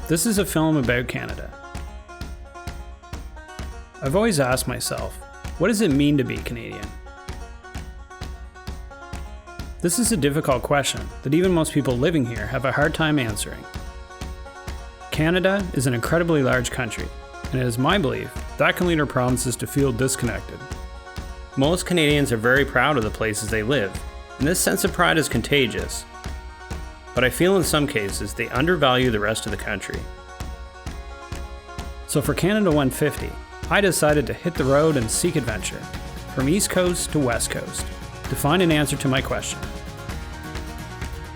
This is a film about Canada. I've always asked myself, what does it mean to be Canadian? This is a difficult question that even most people living here have a hard time answering. Canada is an incredibly large country, and it is my belief that can lead our provinces to feel disconnected. Most Canadians are very proud of the places they live, and this sense of pride is contagious. But I feel in some cases they undervalue the rest of the country. So for Canada 150, I decided to hit the road and seek adventure, from East Coast to West Coast, to find an answer to my question.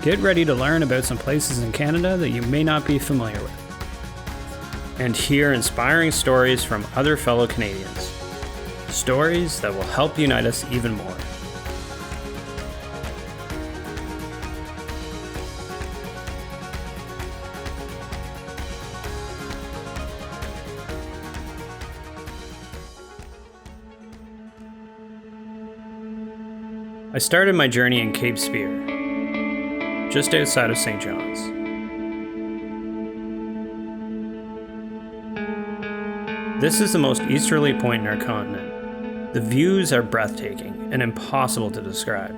Get ready to learn about some places in Canada that you may not be familiar with, and hear inspiring stories from other fellow Canadians. Stories that will help unite us even more. I started my journey in Cape Speare, just outside of St. John's. This is the most easterly point in our continent. The views are breathtaking and impossible to describe.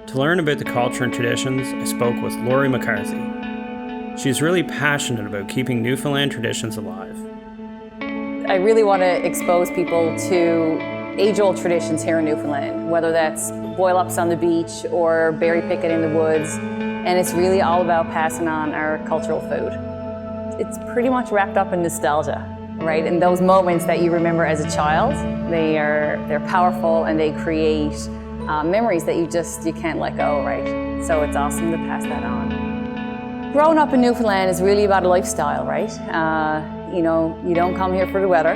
To learn about the culture and traditions, I spoke with Laurie McCarthy. She's really passionate about keeping Newfoundland traditions alive. I really want to expose people to age-old traditions here in Newfoundland, whether that's boil-ups on the beach or berry picking in the woods, and it's really all about passing on our cultural food. It's pretty much wrapped up in nostalgia, right? And those moments that you remember as a child, they're powerful and they create memories that you can't let go, right? So it's awesome to pass that on. Growing up in Newfoundland is really about a lifestyle, right? You know, you don't come here for the weather.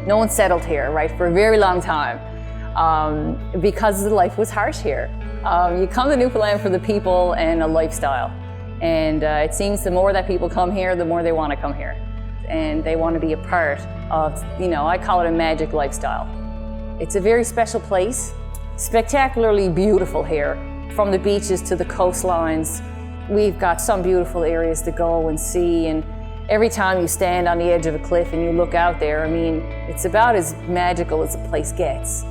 No one settled here, right, for a very long time because the life was harsh here. You come to Newfoundland for the people and a lifestyle. And it seems the more that people come here, the more they want to come here. And they want to be a part of, you know, I call it a magic lifestyle. It's a very special place, spectacularly beautiful here. From the beaches to the coastlines, we've got some beautiful areas to go and see. And every time you stand on the edge of a cliff and you look out there, I mean, it's about as magical as a place gets.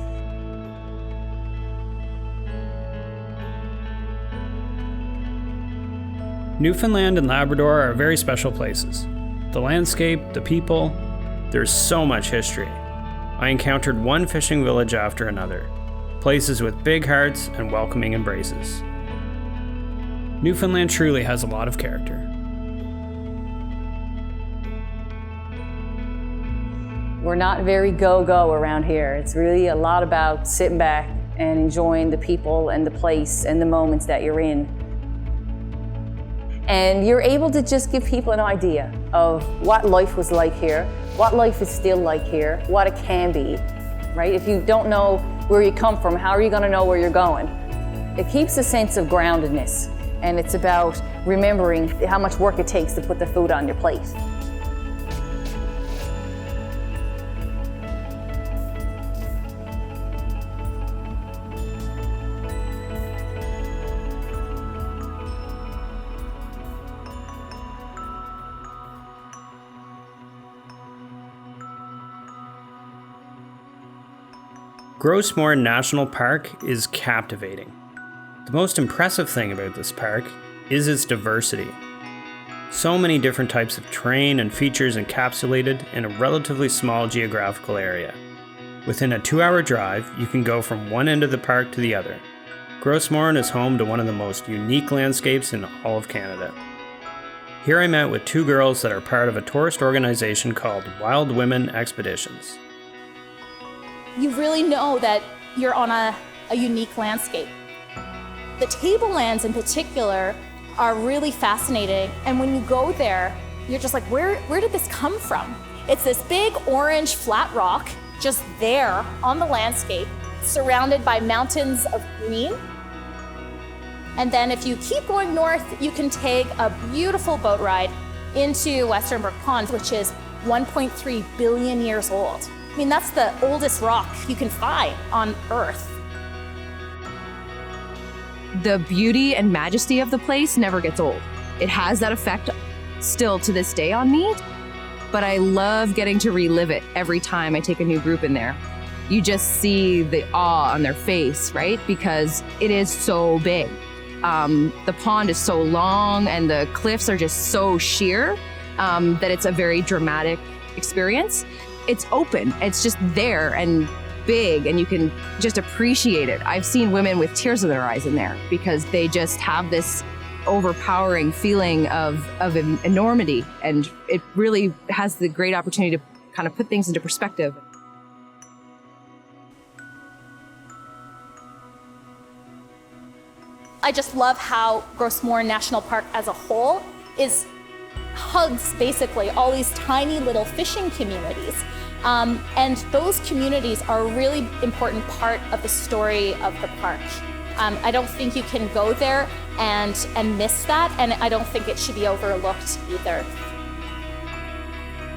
Newfoundland and Labrador are very special places. The landscape, the people, there's so much history. I encountered one fishing village after another, places with big hearts and welcoming embraces. Newfoundland truly has a lot of character. We're not very go-go around here. It's really a lot about sitting back and enjoying the people and the place and the moments that you're in. And you're able to just give people an idea of what life was like here, what life is still like here, what it can be, right? If you don't know where you come from, how are you going to know where you're going? It keeps a sense of groundedness, and it's about remembering how much work it takes to put the food on your plate. Grossmoor National Park is captivating. The most impressive thing about this park is its diversity. So many different types of terrain and features encapsulated in a relatively small geographical area. Within a 2-hour drive, you can go from one end of the park to the other. Grossmoor is home to one of the most unique landscapes in all of Canada. Here I met with 2 girls that are part of a tourist organization called Wild Women Expeditions. You really know that you're on a unique landscape. The tablelands in particular are really fascinating, and when you go there, you're just like, where did this come from? It's this big orange flat rock just there on the landscape, surrounded by mountains of green. And then if you keep going north, you can take a beautiful boat ride into Western Brook Pond, which is 1.3 billion years old. I mean, that's the oldest rock you can find on Earth. the beauty and majesty of the place never gets old. It has that effect still to this day on me, but I love getting to relive it every time I take a new group in there. You just see the awe on their face, right? Because it is so big. The pond is so long and the cliffs are just so sheer that it's a very dramatic experience. It's open, it's just there and big, and you can just appreciate it. I've seen women with tears in their eyes in there because they just have this overpowering feeling of enormity, and it really has the great opportunity to kind of put things into perspective. I just love how Gros Morne National Park as a whole hugs basically all these tiny little fishing communities. And those communities are a really important part of the story of the park. I don't think you can go there and miss that, and I don't think it should be overlooked either.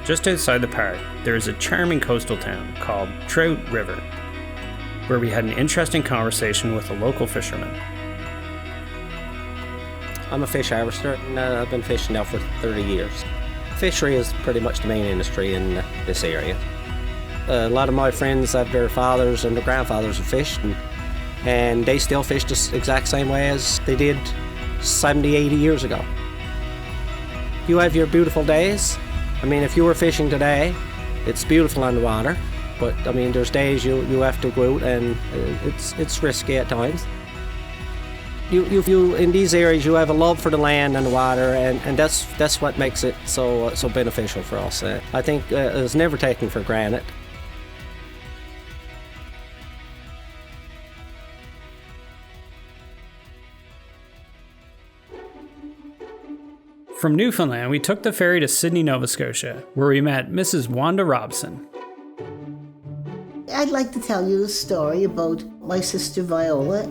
Just outside the park, there is a charming coastal town called Trout River, where we had an interesting conversation with a local fisherman. I'm a fish harvester, and I've been fishing now for 30 years. Fishery is pretty much the main industry in this area. A lot of my friends have their fathers and their grandfathers have fished, and they still fish the exact same way as they did 70, 80 years ago. You have your beautiful days. I mean, if you were fishing today, it's beautiful on the water, but I mean, there's days you have to go out, and it's risky at times. You in these areas, you have a love for the land and the water, and that's what makes it so beneficial for us. I think it's never taken for granted. From Newfoundland, we took the ferry to Sydney, Nova Scotia, where we met Mrs. Wanda Robson. I'd like to tell you a story about my sister Viola.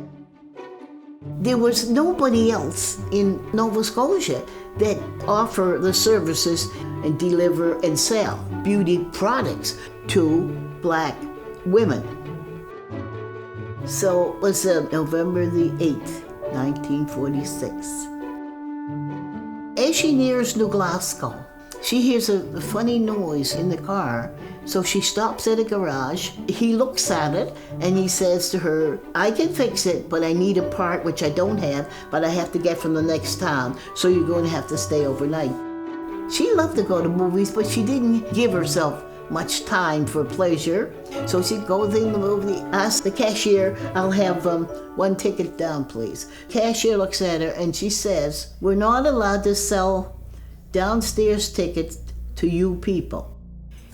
There was nobody else in Nova Scotia that offer the services and deliver and sell beauty products to Black women. So it was November the 8th, 1946. As she nears New Glasgow, she hears a funny noise in the car, so she stops at a garage. He looks at it and he says to her, I can fix it, but I need a part which I don't have, but I have to get from the next town, so you're going to have to stay overnight. She loved to go to movies, but she didn't give herself much time for pleasure, so she goes in the movie, asks the cashier, I'll have one ticket down, please. Cashier looks at her and she says, we're not allowed to sell downstairs tickets to you people.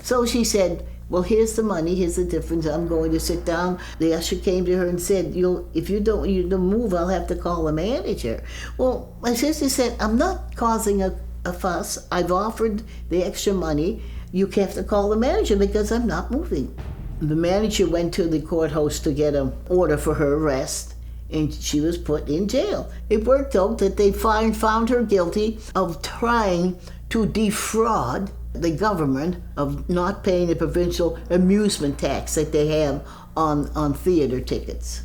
So she said, well, here's the money, here's the difference, I'm going to sit down. The usher came to her and said, if you don't move, I'll have to call the manager. Well, my sister said, I'm not causing a fuss. I've offered the extra money. You have to call the manager because I'm not moving. The manager went to the courthouse to get an order for her arrest, and she was put in jail. It worked out that they found her guilty of trying to defraud the government of not paying the provincial amusement tax that they have on theater tickets,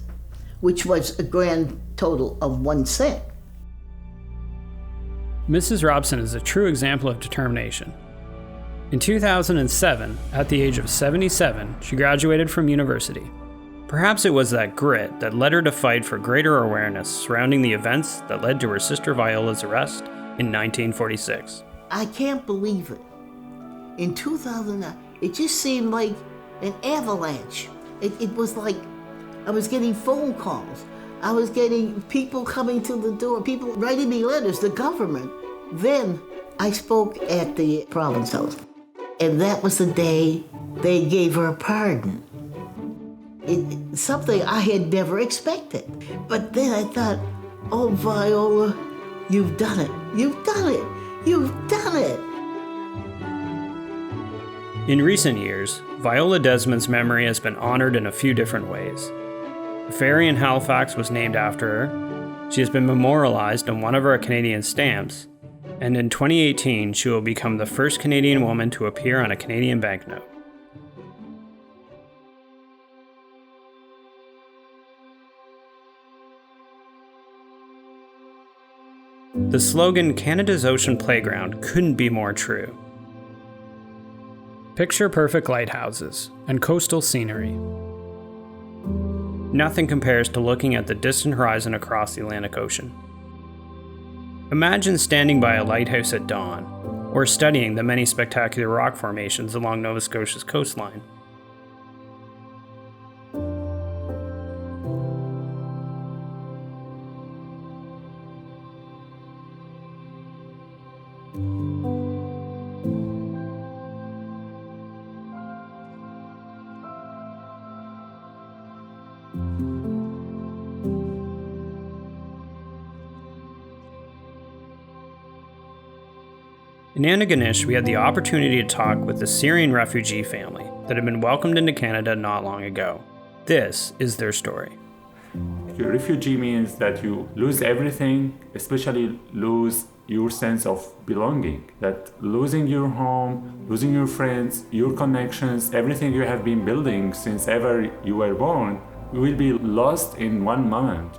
which was a grand total of 1 cent. Mrs. Robson is a true example of determination. In 2007, at the age of 77, she graduated from university. Perhaps it was that grit that led her to fight for greater awareness surrounding the events that led to her sister Viola's arrest in 1946. I can't believe it. In 2009, it just seemed like an avalanche. It was like I was getting phone calls. I was getting people coming to the door, people writing me letters, the government. Then I spoke at the province house, and that was the day they gave her a pardon. Something I had never expected. But then I thought, oh, Viola, you've done it. You've done it. You've done it. In recent years, Viola Desmond's memory has been honored in a few different ways. A ferry in Halifax was named after her, she has been memorialized on one of our Canadian stamps, and in 2018 she will become the first Canadian woman to appear on a Canadian banknote. The slogan Canada's Ocean Playground couldn't be more true. Picture perfect lighthouses and coastal scenery. Nothing compares to looking at the distant horizon across the Atlantic Ocean. Imagine standing by a lighthouse at dawn, or studying the many spectacular rock formations along Nova Scotia's coastline. In Antigonish, we had the opportunity to talk with a Syrian refugee family that had been welcomed into Canada not long ago. This is their story. Your refugee means that you lose everything, especially lose your sense of belonging. That losing your home, losing your friends, your connections, everything you have been building since ever you were born, will be lost in one moment.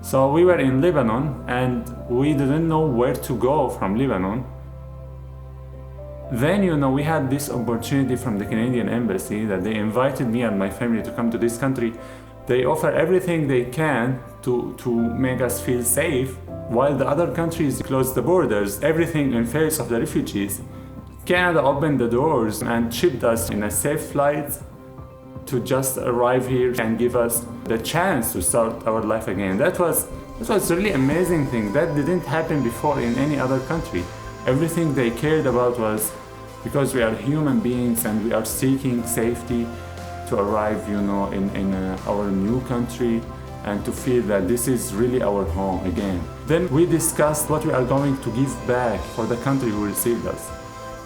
So we were in Lebanon and we didn't know where to go from Lebanon. Then, we had this opportunity from the Canadian Embassy that they invited me and my family to come to this country. They offer everything they can to make us feel safe, while the other countries close the borders, everything in face of the refugees. Canada opened the doors and shipped us in a safe flight to just arrive here and give us the chance to start our life again. That was really amazing thing. That didn't happen before in any other country. Everything they cared about was because we are human beings and we are seeking safety to arrive, in our new country and to feel that this is really our home again. Then we discussed what we are going to give back for the country who received us.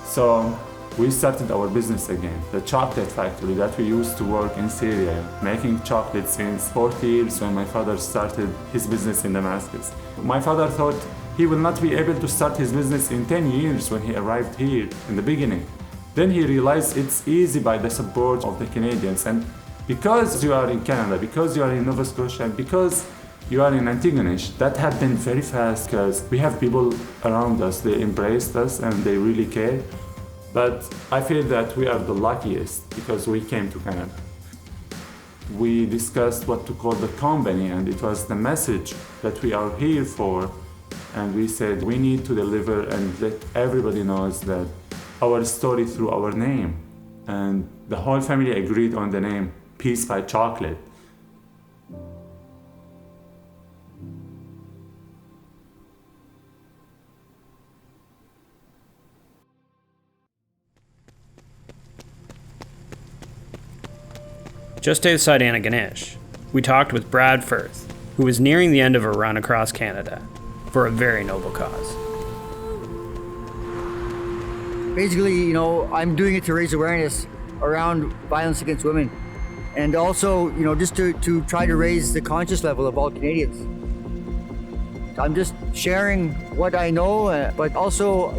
So we started our business again, the chocolate factory that we used to work in Syria, making chocolate since 40 years when my father started his business in Damascus. My father thought he will not be able to start his business in 10 years when he arrived here in the beginning. Then he realized it's easy by the support of the Canadians. And because you are in Canada, because you are in Nova Scotia, and because you are in Antigonish, that happened very fast because we have people around us. They embraced us and they really care. But I feel that we are the luckiest because we came to Canada. We discussed what to call the company, and it was the message that we are here for. And we said we need to deliver and let everybody knows that our story through our name. And the whole family agreed on the name Peace by Chocolate. Just outside Antigonish, we talked with Brad Firth, who was nearing the end of a run across Canada for a very noble cause. Basically, I'm doing it to raise awareness around violence against women, and also, just to try to raise the conscious level of all Canadians. I'm just sharing what I know, but also,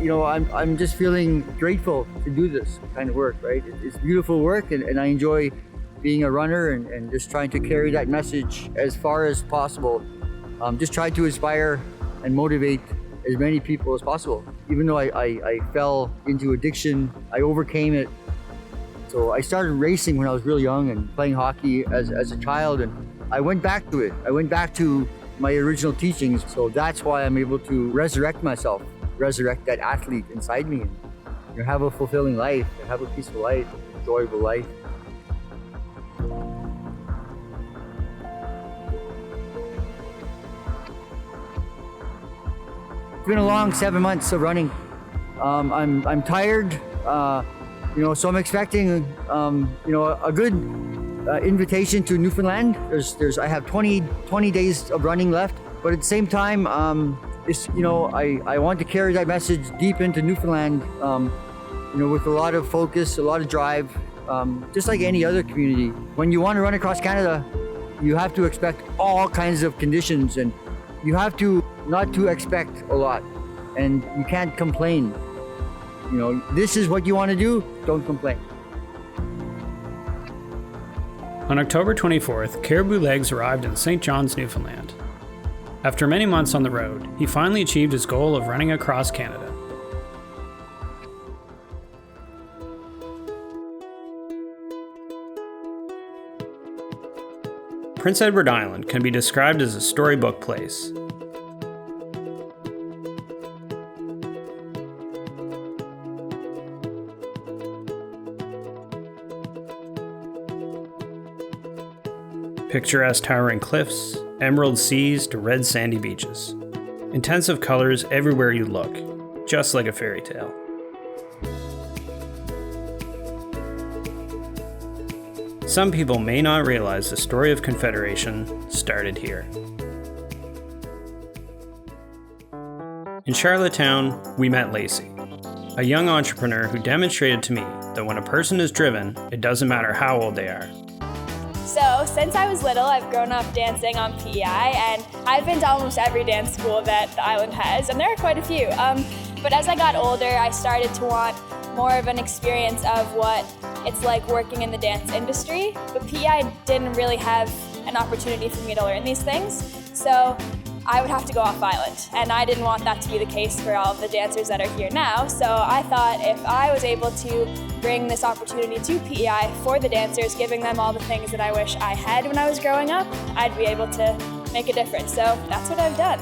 I'm just feeling grateful to do this kind of work, right? It's beautiful work, and I enjoy being a runner and just trying to carry that message as far as possible. Just try to inspire and motivate as many people as possible. Even though I fell into addiction, I overcame it. So I started racing when I was real young and playing hockey as a child, and I went back to it. I went back to my original teachings. So that's why I'm able to resurrect myself, resurrect that athlete inside me, and have a fulfilling life, have a peaceful life, enjoyable life. It's been a long 7 months of running. I'm tired, so I'm expecting, a good invitation to Newfoundland. I have 20 days of running left, but at the same time, I want to carry that message deep into Newfoundland, with a lot of focus, a lot of drive, just like any other community. When you want to run across Canada, you have to expect all kinds of conditions, and you have to not to expect a lot, and you can't complain. This is what you want to do, don't complain. On October 24th, Caribou Legs arrived in St. John's, Newfoundland. After many months on the road, he finally achieved his goal of running across Canada. Prince Edward Island can be described as a storybook place. Picturesque towering cliffs, emerald seas to red sandy beaches. Intensive colors everywhere you look, just like a fairy tale. Some people may not realize the story of Confederation started here. In Charlottetown, we met Lacey, a young entrepreneur who demonstrated to me that when a person is driven, it doesn't matter how old they are. So, since I was little, I've grown up dancing on PEI, and I've been to almost every dance school that the island has, and there are quite a few. But as I got older, I started to want more of an experience of what it's like working in the dance industry. But PEI didn't really have an opportunity for me to learn these things, so I would have to go off island, and I didn't want that to be the case for all of the dancers that are here now. So I thought if I was able to bring this opportunity to PEI for the dancers, giving them all the things that I wish I had when I was growing up, I'd be able to make a difference. So that's what I've done.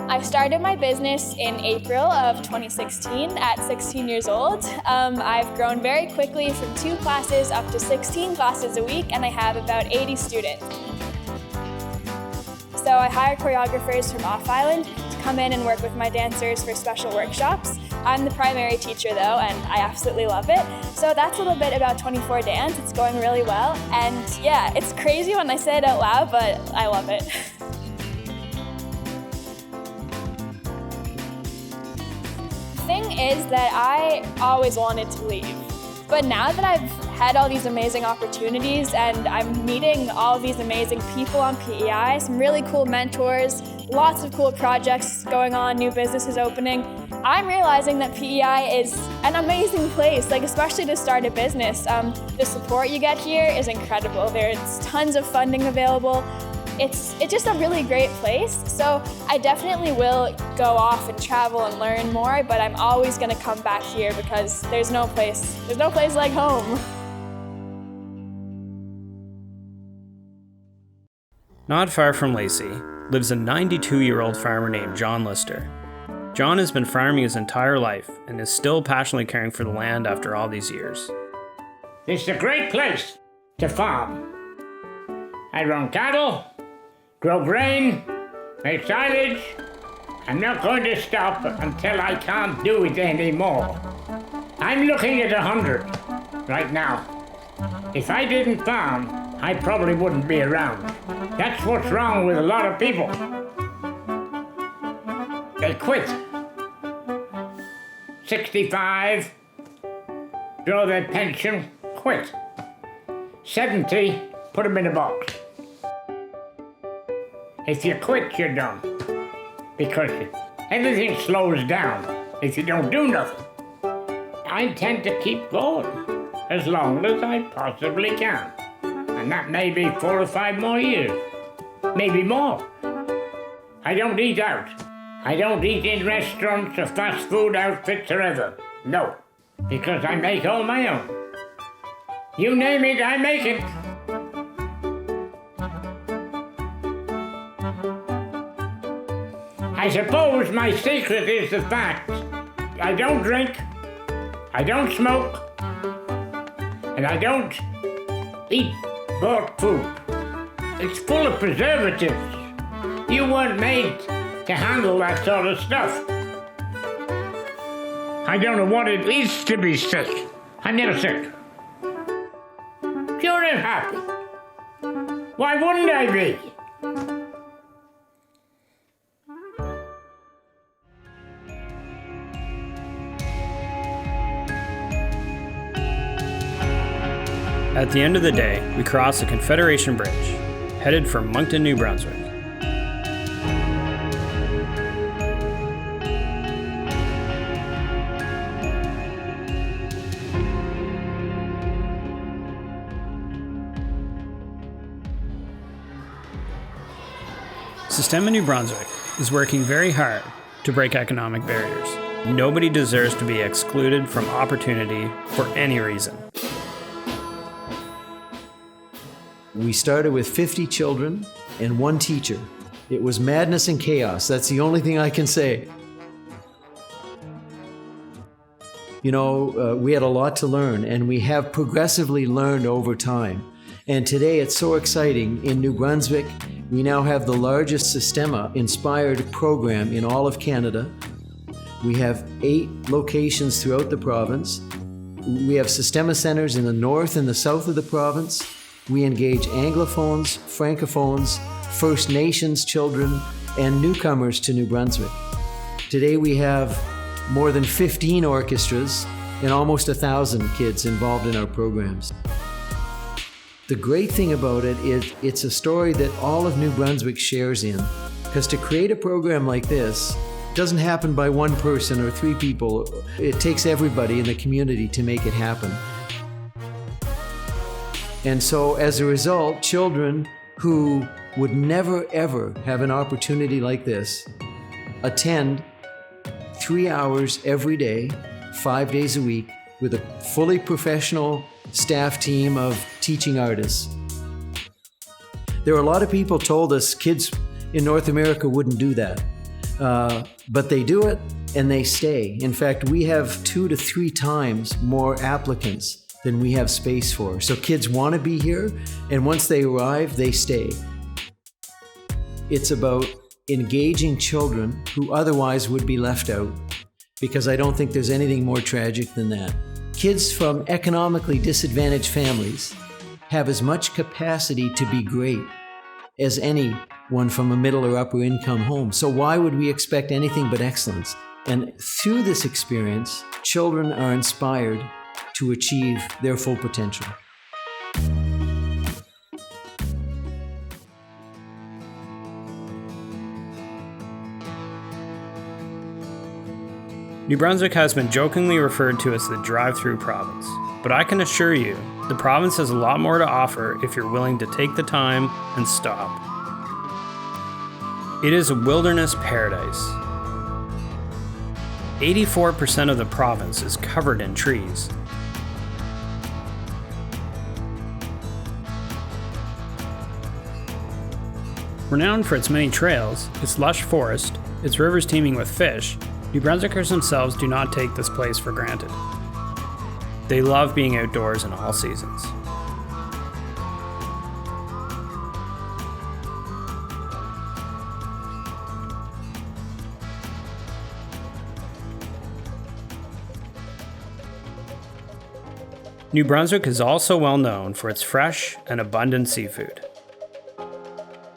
I started my business in April of 2016 at 16 years old. I've grown very quickly from 2 classes up to 16 classes a week, and I have about 80 students. So I hire choreographers from off-island to come in and work with my dancers for special workshops. I'm the primary teacher though, and I absolutely love it. So that's a little bit about 24 Dance. It's going really well. And yeah, it's crazy when I say it out loud, but I love it. The thing is that I always wanted to leave. But now that I've had all these amazing opportunities and I'm meeting all these amazing people on PEI, some really cool mentors, lots of cool projects going on, new businesses opening, I'm realizing that PEI is an amazing place, like especially to start a business. The support you get here is incredible. There's tons of funding available. It's just a really great place. So I definitely will go off and travel and learn more, but I'm always gonna come back here because there's no place like home. Not far from Lacey lives a 92-year-old farmer named John Lister. John has been farming his entire life and is still passionately caring for the land after all these years. It's a great place to farm. I run cattle, grow grain, make silage. I'm not going to stop until I can't do it anymore. I'm looking at 100 right now. If I didn't farm, I probably wouldn't be around. That's what's wrong with a lot of people. They quit. 65, draw their pension, quit. 70, put them in a box. If you quit, you're done. Because everything slows down if you don't do nothing. I intend to keep going as long as I possibly can. And that may be 4 or 5 more years, maybe more. I don't eat out. I don't eat in restaurants or fast food outfits or ever. No, because I make all my own. You name it, I make it. I suppose my secret is the fact I don't drink, I don't smoke, and I don't eat bought food. It's full of preservatives. You weren't made to handle that sort of stuff. I don't know what it is to be sick. I'm never sick. Pure and happy. Why wouldn't I be? At the end of the day, we cross the Confederation Bridge, headed for Moncton, New Brunswick. Systema New Brunswick is working very hard to break economic barriers. Nobody deserves to be excluded from opportunity for any reason. We started with 50 children and 1 teacher. It was madness and chaos. That's the only thing I can say. You know, we had a lot to learn, and we have progressively learned over time. And today it's so exciting. In New Brunswick, we now have the largest Systema-inspired program in all of Canada. We have 8 locations throughout the province. We have Systema centers in the north and the south of the province. We engage Anglophones, Francophones, First Nations children, and newcomers to New Brunswick. Today we have more than 15 orchestras and almost 1,000 kids involved in our programs. The great thing about it is it's a story that all of New Brunswick shares in, because to create a program like this doesn't happen by one person or 3 people. It takes everybody in the community to make it happen. And so as a result, children who would never ever have an opportunity like this attend 3 hours every day, 5 days a week, with a fully professional staff team of teaching artists. There are a lot of people told us kids in North America wouldn't do that. But they do it and they stay. In fact, we have 2 to 3 times more applicants than we have space for. So kids want to be here, and once they arrive, they stay. It's about engaging children who otherwise would be left out, because I don't think there's anything more tragic than that. Kids from economically disadvantaged families have as much capacity to be great as anyone from a middle or upper income home. So why would we expect anything but excellence? And through this experience, children are inspired to achieve their full potential. New Brunswick has been jokingly referred to as the drive-through province, but I can assure you, the province has a lot more to offer if you're willing to take the time and stop. It is a wilderness paradise. 84% of the province is covered in trees. Renowned for its many trails, its lush forest, its rivers teeming with fish, New Brunswickers themselves do not take this place for granted. They love being outdoors in all seasons. New Brunswick is also well known for its fresh and abundant seafood.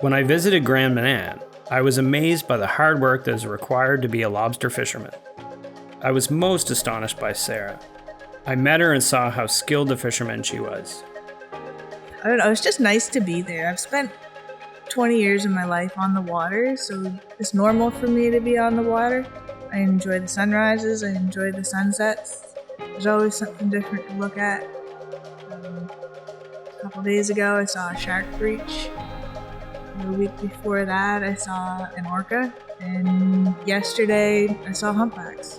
When I visited Grand Manan, I was amazed by the hard work that is required to be a lobster fisherman. I was most astonished by Sarah. I met her and saw how skilled a fisherman she was. I don't know, it's just nice to be there. I've spent 20 years of my life on the water, so it's normal for me to be on the water. I enjoy the sunrises, I enjoy the sunsets. There's always something different to look at. A couple days ago I saw a shark breach. The week before that, I saw an orca, and yesterday I saw humpbacks.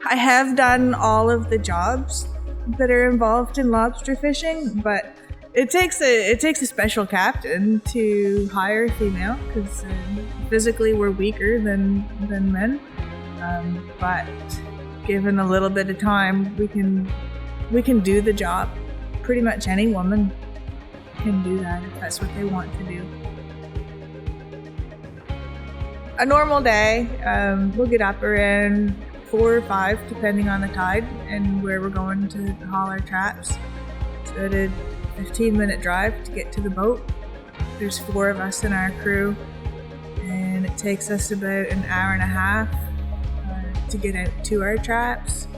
I have done all of the jobs that are involved in lobster fishing, but it takes a special captain to hire a female, because physically we're weaker than men. But given a little bit of time, we can do the job. Pretty much any woman can do that if that's what they want to do. A normal day, we'll get up around 4 or 5 depending on the tide and where we're going to haul our traps. So it's a 15-minute drive to get to the boat. There's 4 of us in our crew, and it takes us about an hour and a half to get out to our traps.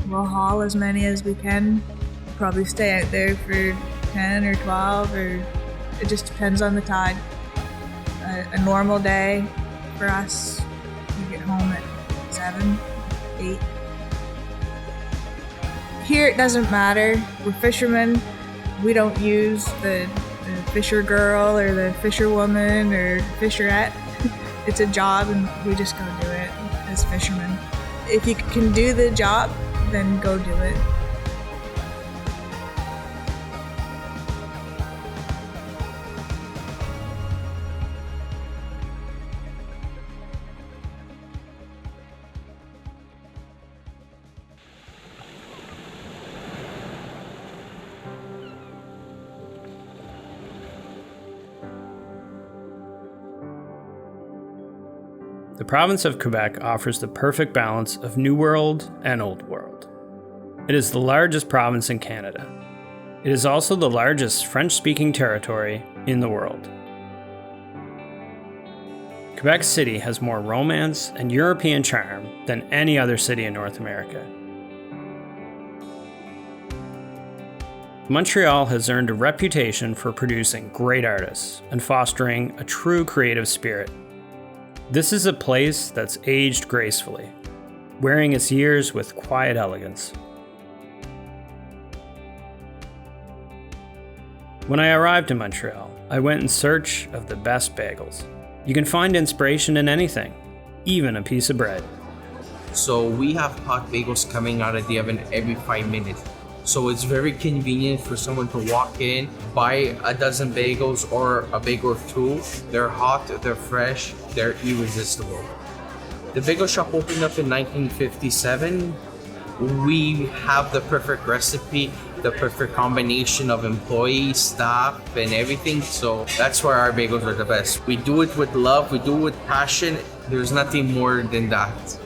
We'll haul as many as we can. We'll probably stay out there for 10 or 12, or it just depends on the tide. A normal day for us, we get home at 7, 8. Here it doesn't matter. We're fishermen. We don't use the the fisher girl or the fisherwoman or fisherette. It's a job and we just go do it as fishermen. If you can do the job, then go do it. The province of Quebec offers the perfect balance of New World and Old World. It is the largest province in Canada. It is also the largest French-speaking territory in the world. Quebec City has more romance and European charm than any other city in North America. Montreal has earned a reputation for producing great artists and fostering a true creative spirit. This is a place that's aged gracefully, wearing its years with quiet elegance. When I arrived in Montreal, I went in search of the best bagels. You can find inspiration in anything, even a piece of bread. So we have hot bagels coming out of the oven every 5 minutes. So it's very convenient for someone to walk in, buy a dozen bagels or a bagel or two. They're hot, they're fresh, they're irresistible. The bagel shop opened up in 1957. We have the perfect recipe, the perfect combination of employees, staff, and everything. So that's why our bagels are the best. We do it with love, we do it with passion. There's nothing more than that.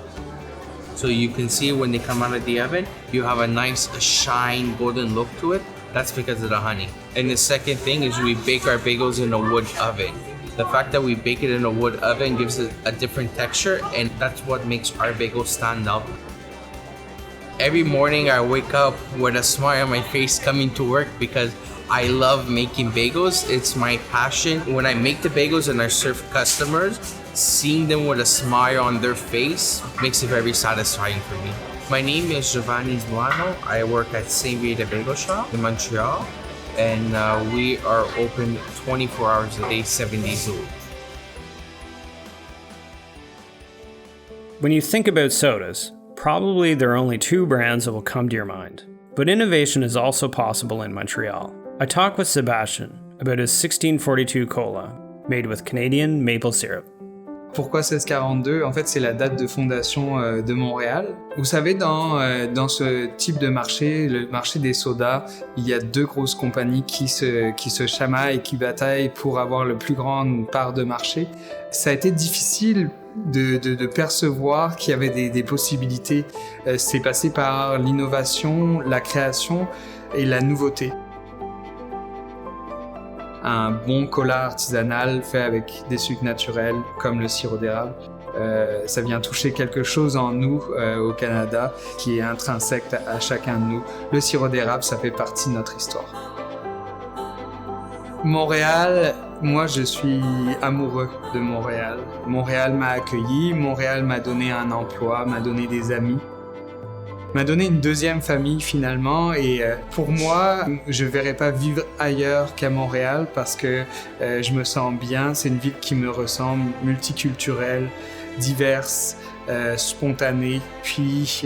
So you can see when they come out of the oven, you have a nice shine, golden look to it. That's because of the honey. And the second thing is we bake our bagels in a wood oven. The fact that we bake it in a wood oven gives it a different texture, and that's what makes our bagels stand out. Every morning I wake up with a smile on my face coming to work because I love making bagels. It's my passion. When I make the bagels and I serve customers, seeing them with a smile on their face makes it very satisfying for me. My name is Giovanni Zbuano. I work at St. Rita Bagel Shop in Montreal, and we are open 24 hours a day, 7 days a week. When you think about sodas, probably there are only two brands that will come to your mind. But innovation is also possible in Montreal. I talked with Sebastian about his 1642 cola made with Canadian maple syrup. Pourquoi 1642? En fait, c'est la date de fondation de Montréal. Vous savez, dans ce type de marché, le marché des sodas, il y a deux grosses compagnies qui se chamaillent et qui bataillent pour avoir le plus grande part de marché. Ça a été difficile de percevoir qu'il y avait des possibilités. C'est passé par l'innovation, la création et la nouveauté. Un bon cola artisanal fait avec des sucres naturels comme le sirop d'érable. Ça vient toucher quelque chose en nous au Canada qui est intrinsèque à chacun de nous. Le sirop d'érable, ça fait partie de notre histoire. Montréal, moi je suis amoureux de Montréal. Montréal m'a accueilli, Montréal m'a donné un emploi, m'a donné des amis. M'a donné une deuxième famille finalement, et pour moi, je ne verrais pas vivre ailleurs qu'à Montréal parce que je me sens bien. C'est une ville qui me ressemble, multiculturelle, diverse, spontanée. Puis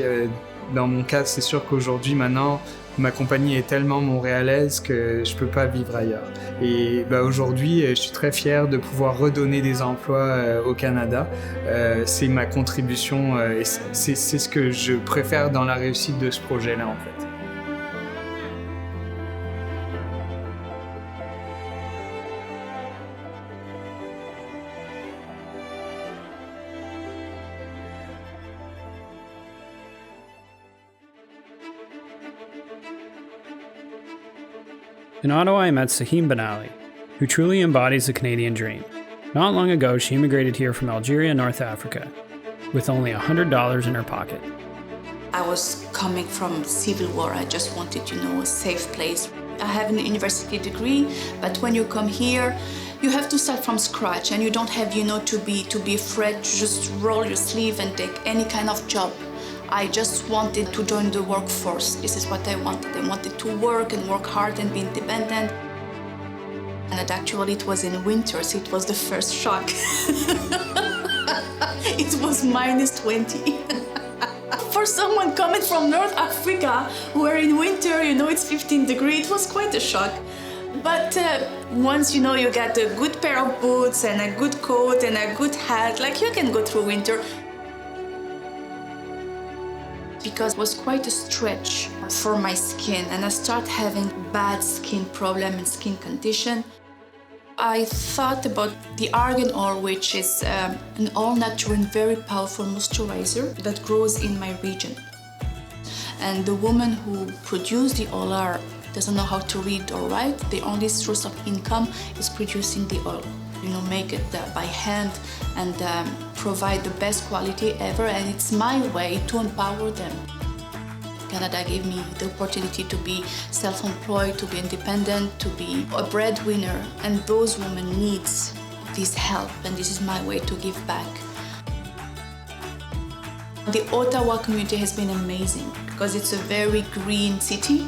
dans mon cas, c'est sûr qu'aujourd'hui maintenant, ma compagnie est tellement montréalaise que je peux pas vivre ailleurs. Et aujourd'hui, je suis très fier de pouvoir redonner des emplois au Canada. C'est ma contribution et c'est ce que je préfère dans la réussite de ce projet-là en fait. In Ottawa, I met Sahim Benali, who truly embodies the Canadian dream. Not long ago, she immigrated here from Algeria, North Africa, with only $100 in her pocket. I was coming from civil war. I just wanted, a safe place. I have a university degree, but when you come here, you have to start from scratch, and you don't have, to be afraid to just roll your sleeve and take any kind of job. I just wanted to join the workforce. This is what I wanted. I wanted to work and work hard and be independent. And Canada. Actually, it was in winter, so it was the first shock. It was -20. For someone coming from North Africa, where in winter, it's 15 degrees, it was quite a shock. But once you get a good pair of boots and a good coat and a good hat, you can go through winter. Because it was quite a stretch for my skin, and I started having bad skin problem and skin condition. I thought about the argan oil, which is an all-natural and very powerful moisturizer that grows in my region. And the woman who produced the oil doesn't know how to read or write. The only source of income is producing the oil. Make it by hand and provide the best quality ever, and it's my way to empower them. Canada gave me the opportunity to be self-employed, to be independent, to be a breadwinner, and those women need this help, and this is my way to give back. The Ottawa community has been amazing because it's a very green city.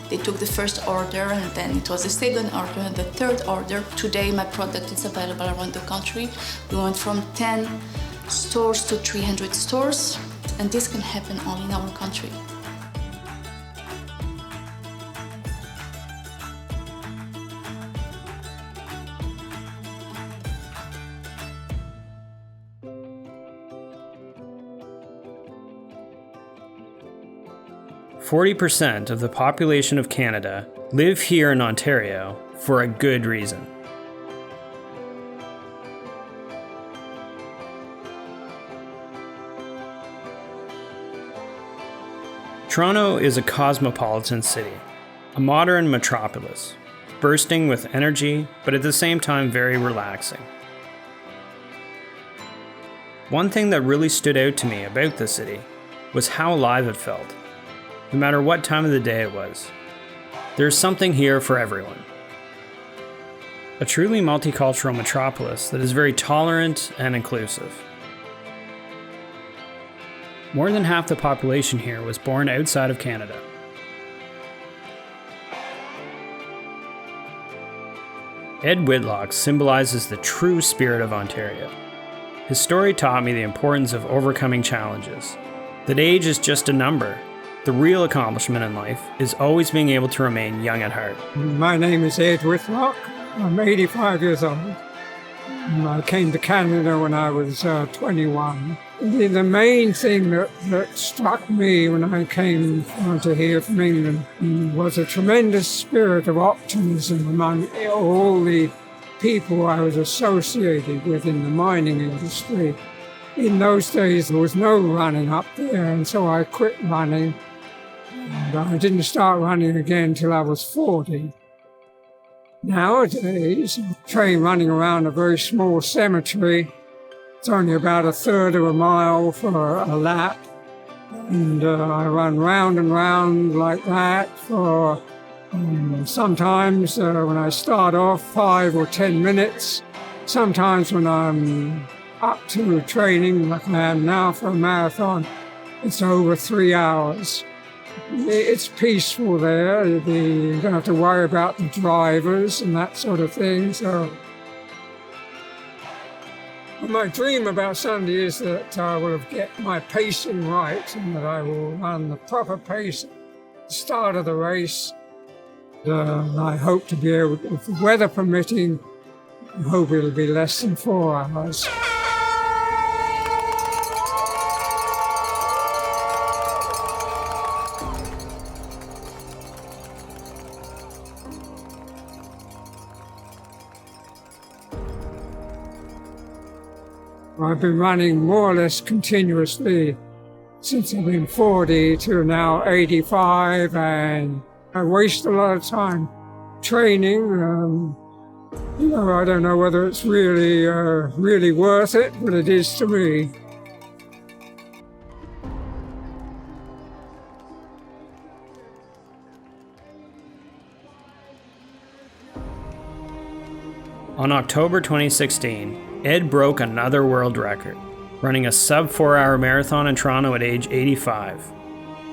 They took the first order, and then it was the second order and the third order. Today my product is available around the country. We went from 10 stores to 300 stores, and this can happen only in our country. %40 of the population of Canada live here in Ontario for a good reason. Toronto is a cosmopolitan city, a modern metropolis, bursting with energy, but at the same time very relaxing. One thing that really stood out to me about the city was how alive it felt. No matter what time of the day it was, there's something here for everyone. A truly multicultural metropolis that is very tolerant and inclusive. More than half the population here was born outside of Canada. Ed Whitlock symbolizes the true spirit of Ontario. His story taught me the importance of overcoming challenges, that age is just a number. The real accomplishment in life is always being able to remain young at heart. My name is Ed Whitlock. I'm 85 years old. I came to Canada when I was 21. The main thing that struck me when I came to here from England was a tremendous spirit of optimism among all the people I was associated with in the mining industry. In those days, there was no running up there, and so I quit running. And I didn't start running again until I was 40. Nowadays, I train running around a very small cemetery. It's only about a third of a mile for a lap. And I run round and round like that for sometimes when I start off 5 or 10 minutes. Sometimes when I'm up to training like I am now for a marathon, it's over 3 hours. It's peaceful there. You don't have to worry about the drivers and that sort of thing. So my dream about Sunday is that I will get my pacing right and that I will run the proper pace at the start of the race. I hope to be able, if the weather permitting, I hope it'll be less than 4 hours. I've been running more or less continuously since I've been 40 to now 85, and I waste a lot of time training. I don't know whether it's really worth it, but it is to me. On October 2016, Ed broke another world record, running a sub-4-hour marathon in Toronto at age 85.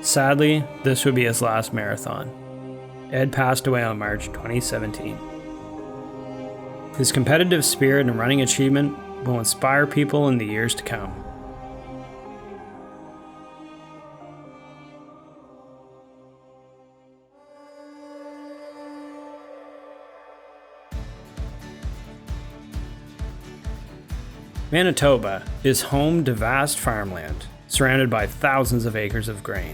Sadly, this would be his last marathon. Ed passed away on March 2017. His competitive spirit and running achievement will inspire people in the years to come. Manitoba is home to vast farmland, surrounded by thousands of acres of grain.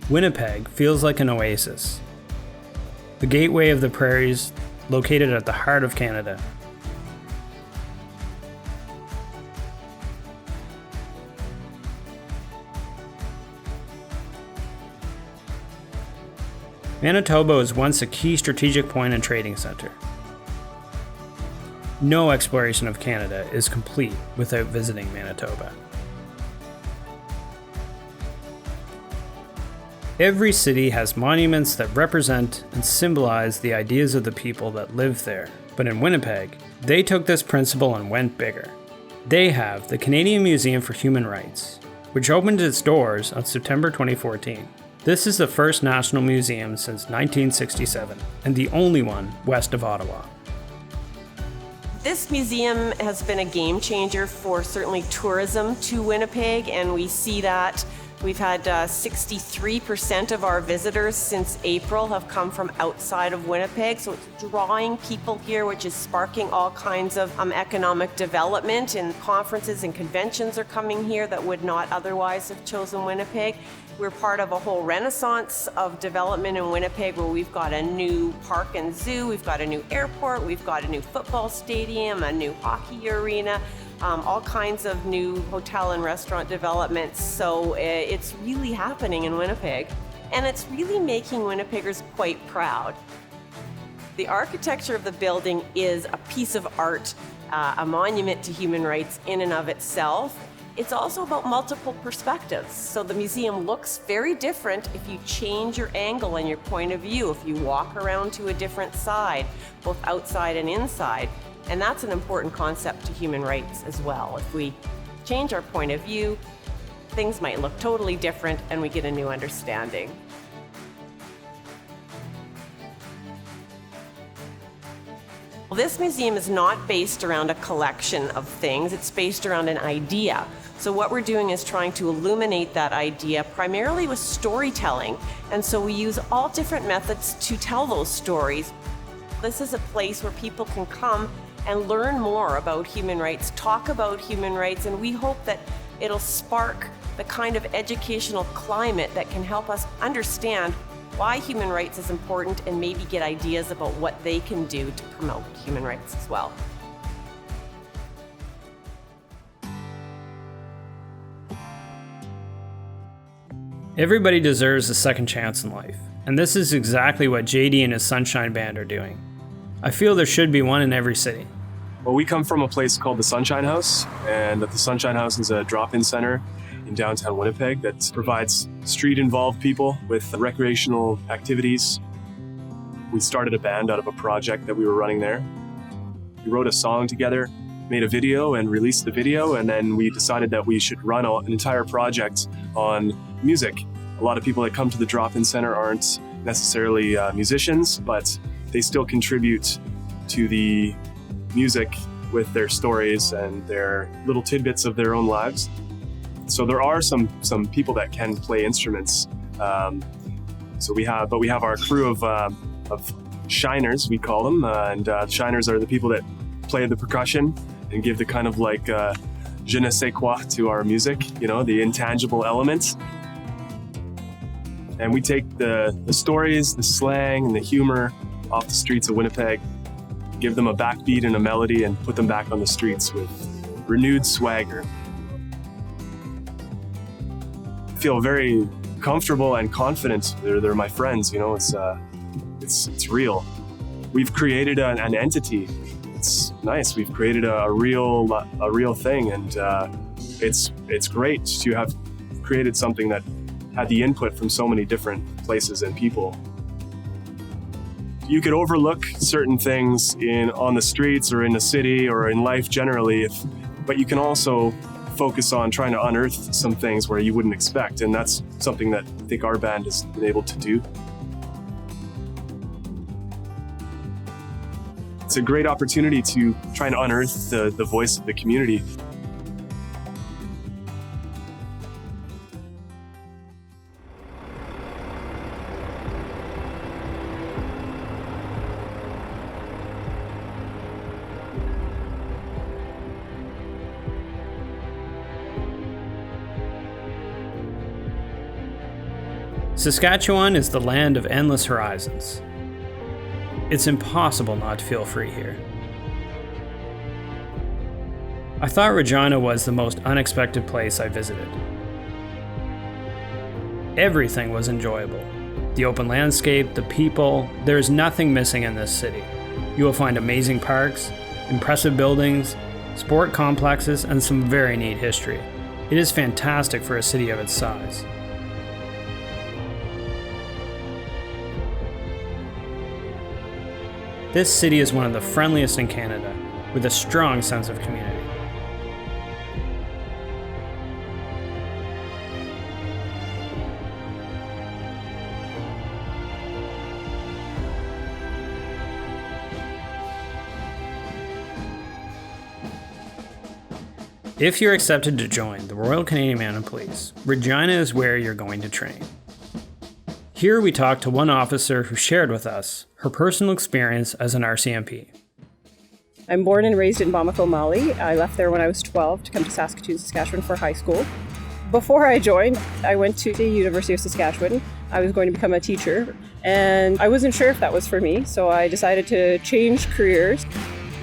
Winnipeg feels like an oasis, the gateway of the prairies located at the heart of Canada. Manitoba was once a key strategic point and trading center. No exploration of Canada is complete without visiting Manitoba. Every city has monuments that represent and symbolize the ideas of the people that live there. But in Winnipeg, they took this principle and went bigger. They have the Canadian Museum for Human Rights, which opened its doors on September 2014. This is the first national museum since 1967, and the only one west of Ottawa. This museum has been a game changer for certainly tourism to Winnipeg, and we see that we've had 63% of our visitors since April have come from outside of Winnipeg, so it's drawing people here, which is sparking all kinds of economic development, and conferences and conventions are coming here that would not otherwise have chosen Winnipeg. We're part of a whole renaissance of development in Winnipeg, where we've got a new park and zoo, we've got a new airport, we've got a new football stadium, a new hockey arena, all kinds of new hotel and restaurant developments. So it's really happening in Winnipeg, and it's really making Winnipeggers quite proud. The architecture of the building is a piece of art, a monument to human rights in and of itself. It's also about multiple perspectives. So the museum looks very different if you change your angle and your point of view, if you walk around to a different side, both outside and inside. And that's an important concept to human rights as well. If we change our point of view, things might look totally different and we get a new understanding. Well, this museum is not based around a collection of things, it's based around an idea. So what we're doing is trying to illuminate that idea primarily with storytelling. And so we use all different methods to tell those stories. This is a place where people can come and learn more about human rights, talk about human rights, and we hope that it'll spark the kind of educational climate that can help us understand why human rights is important and maybe get ideas about what they can do to promote human rights as well. Everybody deserves a second chance in life, and this is exactly what JD and his Sunshine Band are doing. I feel there should be one in every city. Well, we come from a place called the Sunshine House, and the Sunshine House is a drop-in center in downtown Winnipeg that provides street-involved people with recreational activities. We started a band out of a project that we were running there. We wrote a song together, made a video and released the video, and then we decided that we should run an entire project on music. A lot of people that come to the drop-in center aren't necessarily musicians, but they still contribute to the music with their stories and their little tidbits of their own lives. So there are some people that can play instruments. So we have our crew of shiners, we call them, and shiners are the people that play the percussion and give the kind of like je ne sais quoi to our music, you know, the intangible elements. And we take the stories, the slang, and the humor off the streets of Winnipeg, give them a backbeat and a melody, and put them back on the streets with renewed swagger. I feel very comfortable and confident. They're my friends, you know. It's real. We've created an entity. It's nice. We've created a real thing, and it's great to have created something that had the input from so many different places and people. You could overlook certain things on the streets or in the city or in life generally, but you can also focus on trying to unearth some things where you wouldn't expect, and that's something that I think our band has been able to do. it's a great opportunity to try and unearth the voice of the community. Saskatchewan is the land of endless horizons. It's impossible not to feel free here. I thought Regina was the most unexpected place I visited. Everything was enjoyable. The open landscape, the people, there is nothing missing in this city. You will find amazing parks, impressive buildings, sport complexes, and some very neat history. It is fantastic for a city of its size. This city is one of the friendliest in Canada, with a strong sense of community. If you're accepted to join the Royal Canadian Mounted Police, Regina is where you're going to train. Here we talked to one officer who shared with us her personal experience as an RCMP. I'm born and raised in Bamako, Mali. I left there when I was 12 to come to Saskatoon, Saskatchewan for high school. Before I joined, I went to the University of Saskatchewan. I was going to become a teacher, and I wasn't sure if that was for me, so I decided to change careers,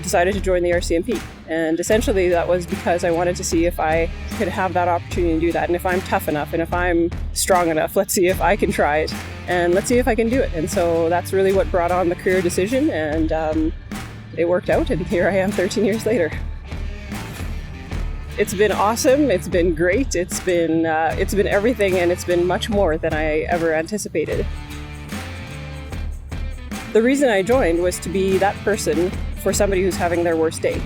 decided to join the RCMP. And essentially that was because I wanted to see if I could have that opportunity to do that. And if I'm tough enough and if I'm strong enough, let's see if I can try it and let's see if I can do it. And so that's really what brought on the career decision, and it worked out, and here I am 13 years later. It's been awesome, it's been great, it's been everything, and it's been much more than I ever anticipated. The reason I joined was to be that person for somebody who's having their worst day.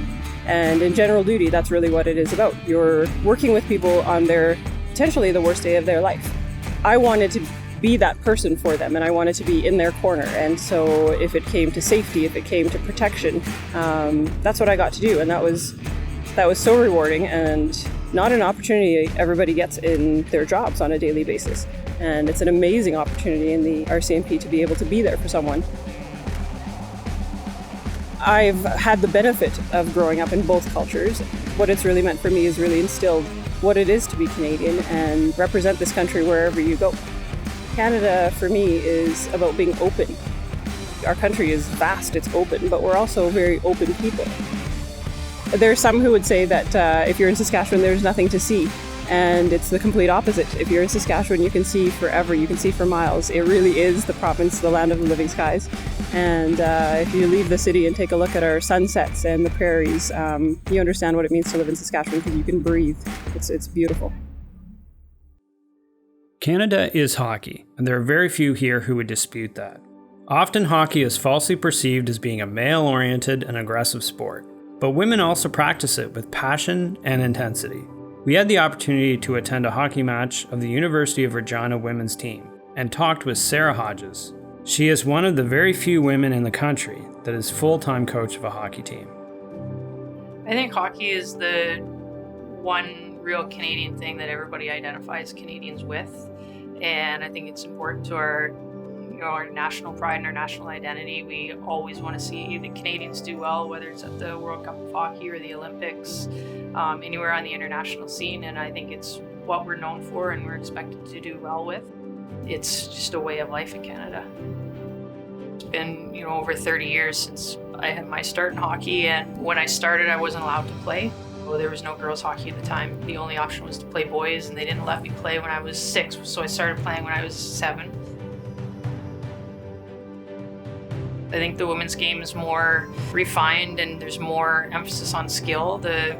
And in general duty, that's really what it is about. You're working with people on their potentially the worst day of their life. I wanted to be that person for them, and I wanted to be in their corner. And so if it came to safety, if it came to protection, that's what I got to do. And that was so rewarding, and not an opportunity everybody gets in their jobs on a daily basis. And it's an amazing opportunity in the RCMP to be able to be there for someone. I've had the benefit of growing up in both cultures. What it's really meant for me is really instilled what it is to be Canadian and represent this country wherever you go. Canada, for me, is about being open. Our country is vast, it's open, but we're also very open people. There's some who would say that if you're in Saskatchewan, there's nothing to see. And it's the complete opposite. If you're in Saskatchewan, you can see forever, you can see for miles. It really is the province, the land of the living skies. And if you leave the city and take a look at our sunsets and the prairies, you understand what it means to live in Saskatchewan, because you can breathe. It's beautiful. Canada is hockey, and there are very few here who would dispute that. Often hockey is falsely perceived as being a male-oriented and aggressive sport, but women also practice it with passion and intensity. We had the opportunity to attend a hockey match of the University of Regina women's team and talked with Sarah Hodges. She is one of the very few women in the country that is full-time coach of a hockey team. I think hockey is the one real Canadian thing that everybody identifies Canadians with, and I think it's important to our national pride and our national identity. We always want to see the Canadians do well, whether it's at the World Cup of Hockey or the Olympics, anywhere on the international scene, and I think it's what we're known for and we're expected to do well with. It's just a way of life in Canada. It's been over 30 years since I had my start in hockey, and when I started I wasn't allowed to play. Well, there was no girls hockey at the time. The only option was to play boys, and they didn't let me play when I was 6, so I started playing when I was 7. I think the women's game is more refined and there's more emphasis on skill. The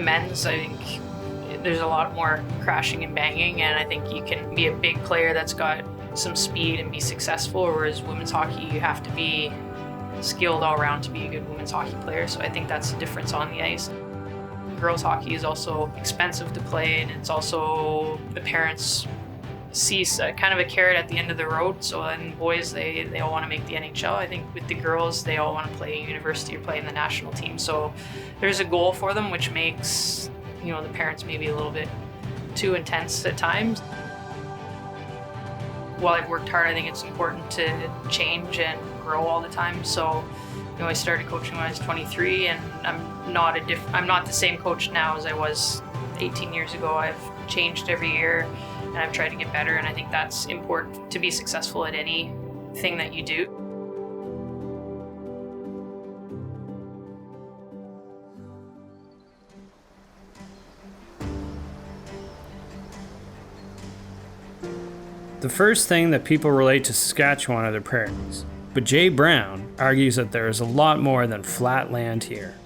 men's, I think there's a lot more crashing and banging, and I think you can be a big player that's got some speed and be successful, whereas women's hockey, you have to be skilled all around to be a good women's hockey player. So I think that's the difference on the ice. Girls hockey is also expensive to play, and it's also the parents sees kind of a carrot at the end of the road. So in boys, they all want to make the NHL. I think with the girls, they all want to play university or play in the national team. So there's a goal for them, which makes, you know, the parents maybe a little bit too intense at times. While I've worked hard, I think it's important to change and grow all the time. So, you know, I started coaching when I was 23, and I'm not the same coach now as I was 18 years ago. I've changed every year, and I've tried to get better, and I think that's important to be successful at anything that you do. The first thing that people relate to Saskatchewan are the prairies, but Jay Brown argues that there is a lot more than flat land here.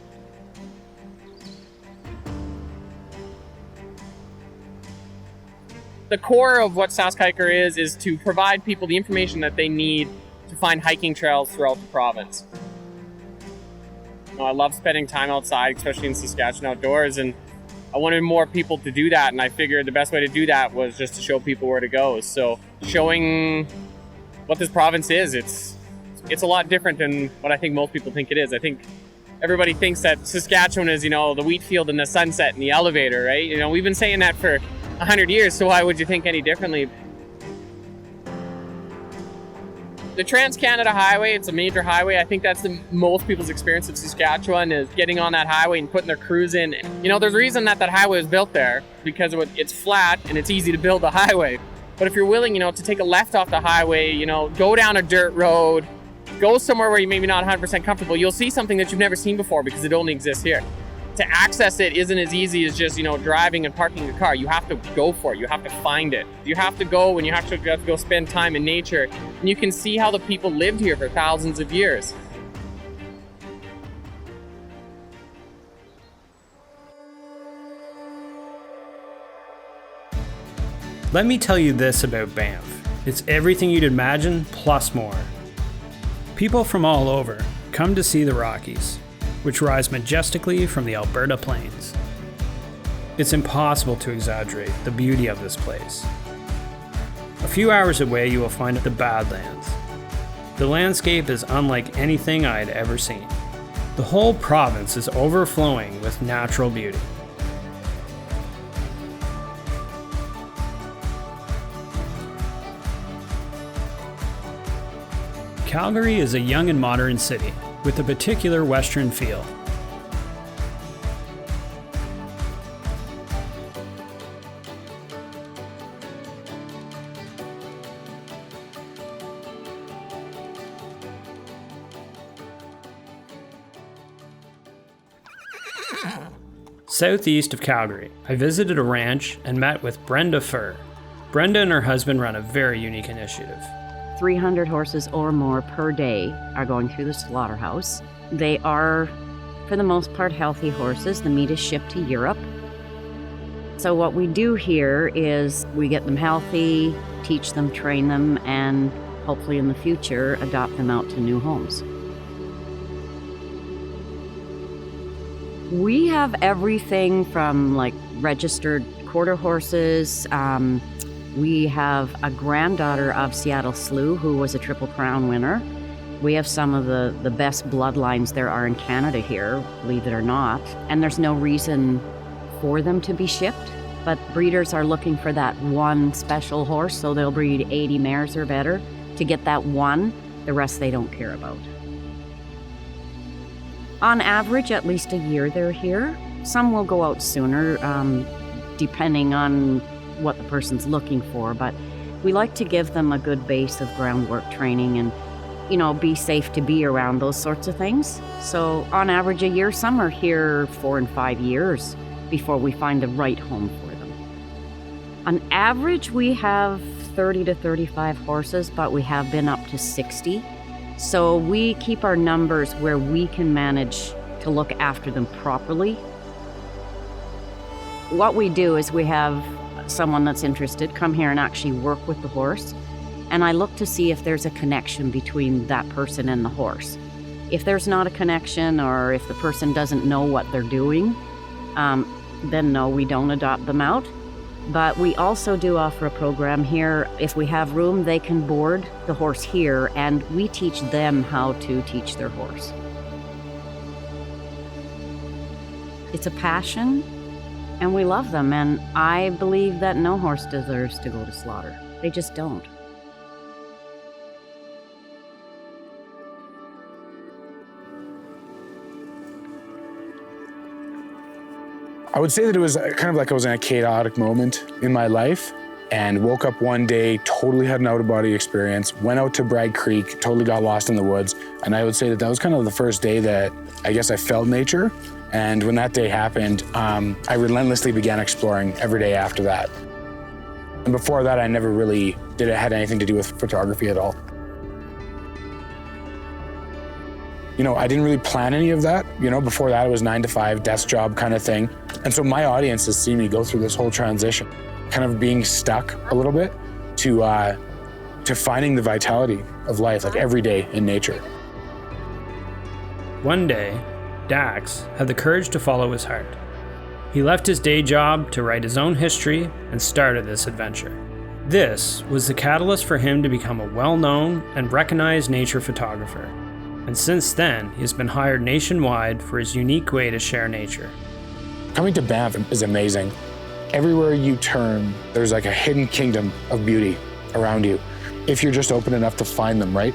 The core of what Saskhiker is to provide people the information that they need to find hiking trails throughout the province. You know, I love spending time outside, especially in Saskatchewan outdoors, and I wanted more people to do that, and I figured the best way to do that was just to show people where to go. So showing what this province is, it's a lot different than what I think most people think it is. I think everybody thinks that Saskatchewan is, you know, the wheat field and the sunset and the elevator, right? You know, we've been saying that for 100 years, so why would you think any differently? The Trans-Canada Highway, it's a major highway. I think that's most people's experience of Saskatchewan is getting on that highway and putting their crews in. You know, there's a reason that highway was built there, because it's flat and it's easy to build a highway. But if you're willing, you know, to take a left off the highway, you know, go down a dirt road, go somewhere where you're maybe not 100% comfortable, you'll see something that you've never seen before because it only exists here. To access it isn't as easy as just, you know, driving and parking your car. You have to go for it. You have to find it. You have to go and you have to go spend time in nature. And you can see how the people lived here for thousands of years. Let me tell you this about Banff. It's everything you'd imagine, plus more. People from all over come to see the Rockies, which rise majestically from the Alberta plains. It's impossible to exaggerate the beauty of this place. A few hours away you will find the Badlands. The landscape is unlike anything I had ever seen. The whole province is overflowing with natural beauty. Calgary is a young and modern city with a particular Western feel. Southeast of Calgary, I visited a ranch and met with Brenda Furr. Brenda and her husband run a very unique initiative. 300 horses or more per day are going through the slaughterhouse. They are, for the most part, healthy horses. The meat is shipped to Europe. So what we do here is we get them healthy, teach them, train them, and hopefully in the future adopt them out to new homes. We have everything from like registered quarter horses. We have a granddaughter of Seattle Slew who was a Triple Crown winner. We have some of the best bloodlines there are in Canada here, believe it or not. And there's no reason for them to be shipped, but breeders are looking for that one special horse, so they'll breed 80 mares or better to get that one. The rest they don't care about. On average, at least a year they're here. Some will go out sooner, depending on what the person's looking for, but we like to give them a good base of groundwork training and, you know, be safe to be around those sorts of things. So on average a year, some are here 4 and 5 years before we find the right home for them. On average, we have 30 to 35 horses, but we have been up to 60. So we keep our numbers where we can manage to look after them properly. What we do is we have someone that's interested come here and actually work with the horse, and I look to see if there's a connection between that person and the horse. If there's not a connection, or if the person doesn't know what they're doing, then no, we don't adopt them out. But we also do offer a program here. If we have room, they can board the horse here, and we teach them how to teach their horse. It's a passion, and we love them, and I believe that no horse deserves to go to slaughter. They just don't. I would say that it was kind of like I was in a chaotic moment in my life and woke up one day, totally had an out-of-body experience, went out to Bragg Creek, totally got lost in the woods. And I would say that that was kind of the first day that I guess I felt nature. And when that day happened, I relentlessly began exploring every day after that. And before that, I never really had anything to do with photography at all. You know, I didn't really plan any of that. You know, before that, it was 9 to 5, desk job kind of thing. And so my audience has seen me go through this whole transition, kind of being stuck a little bit to finding the vitality of life, like every day in nature. One day, Dax had the courage to follow his heart. He left his day job to write his own history and started this adventure. This was the catalyst for him to become a well-known and recognized nature photographer. And since then, he has been hired nationwide for his unique way to share nature. Coming to Banff is amazing. Everywhere you turn, there's like a hidden kingdom of beauty around you, if you're just open enough to find them, right?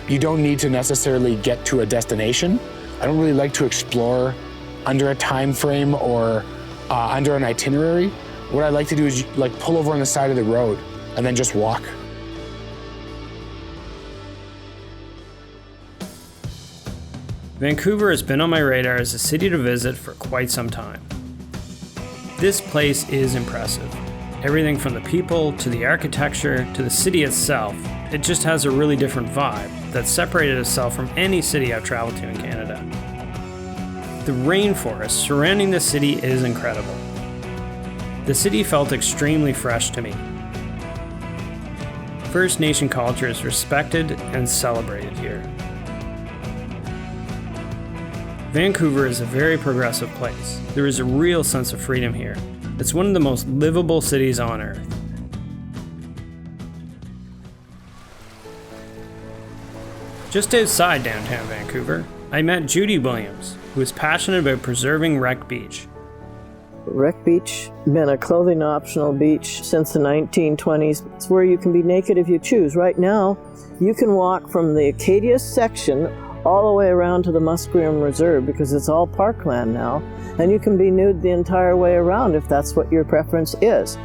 You don't need to necessarily get to a destination. I don't really like to explore under a time frame or under an itinerary. What I like to do is like pull over on the side of the road and then just walk. Vancouver has been on my radar as a city to visit for quite some time. This place is impressive. Everything from the people to the architecture to the city itself, it just has a really different vibe that separated itself from any city I've traveled to in Canada. The rainforest surrounding the city is incredible. The city felt extremely fresh to me. First Nation culture is respected and celebrated here. Vancouver is a very progressive place. There is a real sense of freedom here. It's one of the most livable cities on earth. Just outside downtown Vancouver, I met Judy Williams, who is passionate about preserving Wreck Beach. Wreck Beach has been a clothing optional beach since the 1920s. It's where you can be naked if you choose. Right now, you can walk from the Acadia section all the way around to the Musqueam Reserve because it's all parkland now, and you can be nude the entire way around if that's what your preference is.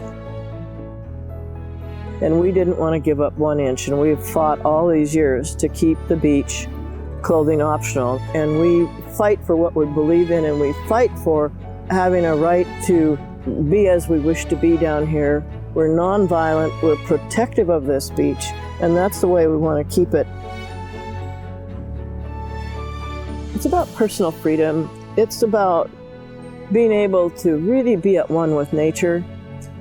And we didn't want to give up 1 inch, and we've fought all these years to keep the beach clothing optional, and we fight for what we believe in, and we fight for having a right to be as we wish to be down here. We're nonviolent, we're protective of this beach, and that's the way we want to keep it. It's about personal freedom. It's about being able to really be at one with nature,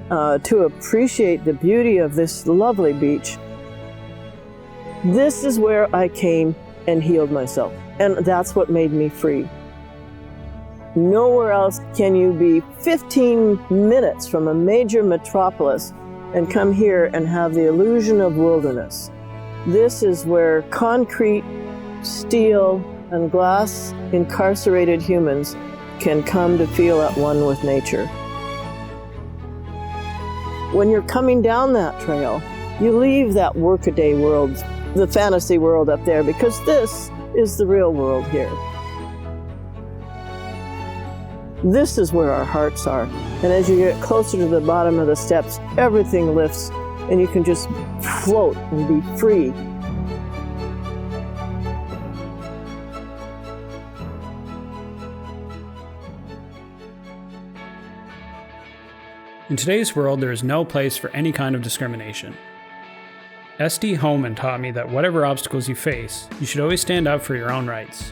to appreciate the beauty of this lovely beach. This is where I came and healed myself, and that's what made me free. Nowhere else can you be 15 minutes from a major metropolis and come here and have the illusion of wilderness. This is where concrete, steel, and glass incarcerated humans can come to feel at one with nature. When you're coming down that trail, you leave that workaday world, the fantasy world up there, because this is the real world here. This is where our hearts are. And as you get closer to the bottom of the steps, everything lifts and you can just float and be free. In today's world, there is no place for any kind of discrimination. S.D. Holman taught me that whatever obstacles you face, you should always stand up for your own rights.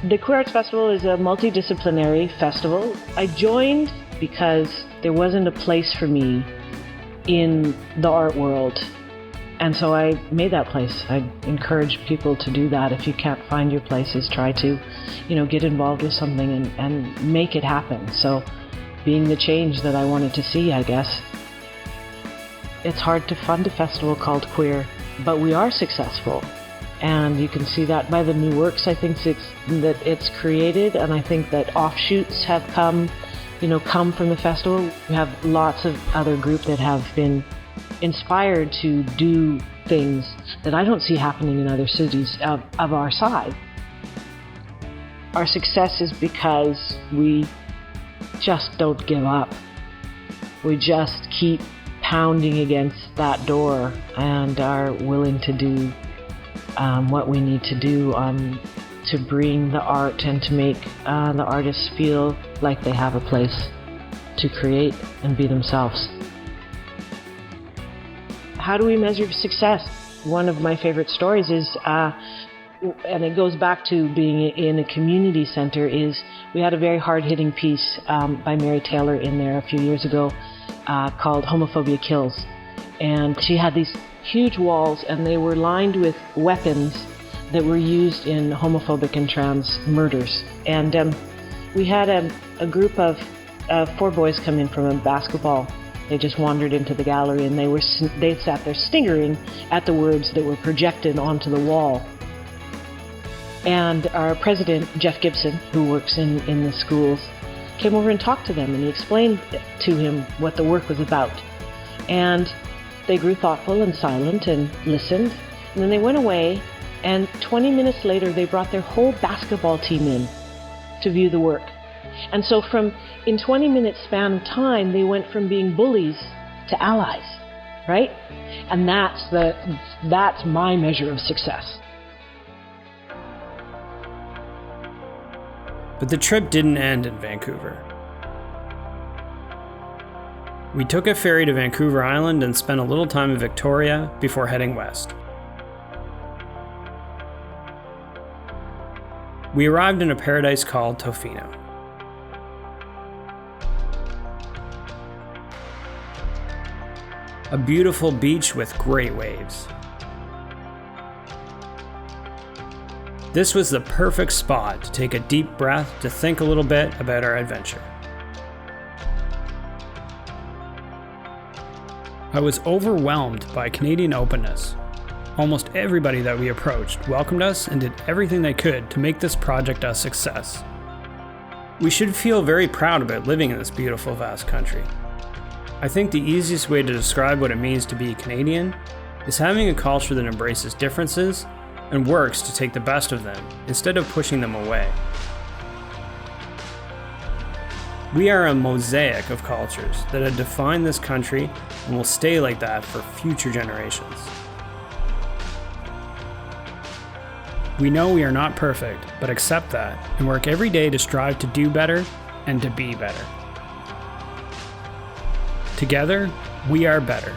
The Queer Arts Festival is a multidisciplinary festival. I joined because there wasn't a place for me in the art world. And so I made that place. I encourage people to do that. If you can't find your places, try to, get involved with something and make it happen. So being the change that I wanted to see, I guess. It's hard to fund a festival called Queer, but we are successful. And you can see that by the new works I think that it's created, and I think that offshoots have come from the festival. We have lots of other groups that have been inspired to do things that I don't see happening in other cities of our size. Our success is because we just don't give up. We just keep pounding against that door and are willing to do what we need to do to bring the art and to make the artists feel like they have a place to create and be themselves. How do we measure success? One of my favorite stories is, and it goes back to being in a community center, is we had a very hard-hitting piece by Mary Taylor in there a few years ago called Homophobia Kills. And she had these huge walls, and they were lined with weapons that were used in homophobic and trans murders. And we had a group of 4 boys come in from a basketball. They just wandered into the gallery, and they sat there sniggering at the words that were projected onto the wall. And our president, Jeff Gibson, who works in the schools, came over and talked to them, and he explained to him what the work was about. And they grew thoughtful and silent and listened, and then they went away, and 20 minutes later they brought their whole basketball team in to view the work. And so in 20 minutes span of time, they went from being bullies to allies, right? And that's my measure of success. But the trip didn't end in Vancouver. We took a ferry to Vancouver Island and spent a little time in Victoria before heading west. We arrived in a paradise called Tofino. A beautiful beach with great waves. This was the perfect spot to take a deep breath, to think a little bit about our adventure. I was overwhelmed by Canadian openness. Almost everybody that we approached welcomed us and did everything they could to make this project a success. We should feel very proud about living in this beautiful, vast country. I think the easiest way to describe what it means to be Canadian is having a culture that embraces differences and works to take the best of them instead of pushing them away. We are a mosaic of cultures that have defined this country and will stay like that for future generations. We know we are not perfect, but accept that and work every day to strive to do better and to be better. Together, we are better.